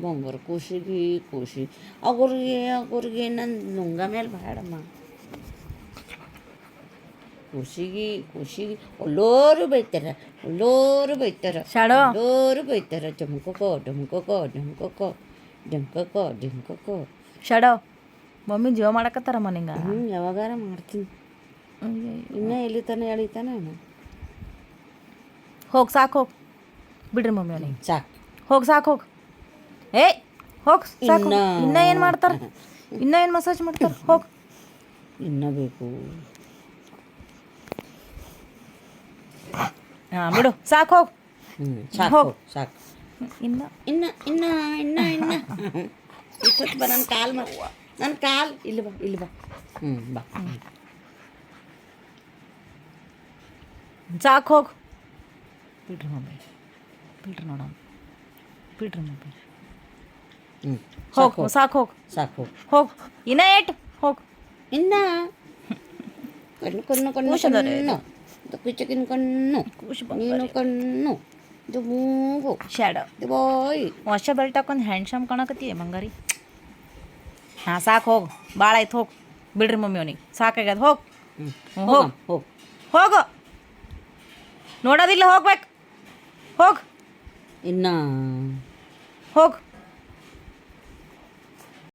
ಬಂಗಾರ ಖುಷಿ ಅವ್ರಿಗೆ ನನ್ನ ನುಂಗ ಮೇಲೆ ಬೇಡಮ್ಮ. ಖುಷಿಗೆ ಎಲ್ಲರೂ ಬೈತಾರೆ ಶಾಡೋ ಎಲ್ಲರೂ ಬೈತಾರೆ. ಢಮ್ಕೋ ಶಾಡೋ ಮಮ್ಮಿ ಜೀವ ಮಾಡಕತ್ತಾರಮ್ಮ ನಿಂಗೆ. ಯಾವಾಗಾರ ಮಾಡ್ತೀನಿ. ಇನ್ನೂ ಎಲ್ಲಿ ತಾನೆ ಎಳಿತಾನೆ ಹೋಗಿ ಸಾಕು ಹೋಗಿ ಬಿಡ್ರಿ ಮಮ್ಮಿ ಅವನಿಗೆ. ಸಾಕು ಹೋಗಿ ಸಾಕು ಹೋಗಿ. ಏಯ್ ಹೋಗಿ ಸಾಕು. ಇನ್ನೂ ಏನು ಮಾಡ್ತಾರೆ? ಇನ್ನೂ ಏನು ಮಸಾಜ್ ಮಾಡ್ತಾರೆ? ಹೋಗಿ. ಇನ್ನೂ ಬೇಕು. ಹಾಂ ಬಿಡು ಸಾಕು ಹೋಗಿ. ಸಾಕು ಸಾಕು. ಇನ್ನು ಇನ್ನ ಇಷ್ಟೊತ್ತು ಬಾ. ನನ್ನ ಕಾಲು ಇಲ್ಲಿ ಬಾ. ಬಾ. ಸಾಕು ಹೋಗಿ. ಬಿಡ್ರಿ ಮಮ್ಮಿ ನೋಡೋಣ. ಬಿಡ್ರಿ ಮಮ್ಮಿ. ಹೋಗಿ ಸಾಕು ಹೋಗಿ. ಸಾಕು ಹೋಗಿ. ಇನ್ನ ಏಟು ಹೋಗಿ. ಇನ್ನ ಕಣ್ಣು ಪಿಚ್ಚಕಿನ ಕಣ್ಣು ನೀನು ಕಣ್ಣು ಇದು ಮೂಗು ಶಾಡೋ ಇದು ಬಾಯ್. ವರ್ಷ ಬೆಲ್ಟ್ ಹಾಕೊಂಡು ಹ್ಯಾಂಡ್ಸಮ್ ಕಾಣಕತ್ತೀಯ ಮಂಗಾರಿ. ಹಾಂ ಸಾಕು ಹೋಗು. ಭಾಳ ಆಯ್ತು ಹೋಗಿ. ಬಿಡ್ರಿ ಮಮ್ಮಿ ಅವನಿಗೆ ಸಾಕಾಗ್ಯದ. ಹೋಗು. ನೋಡೋದಿಲ್ಲ ಹೋಗ್ಬೇಕು. ಹೋಗು ಇನ್ನ ಹೋಗು.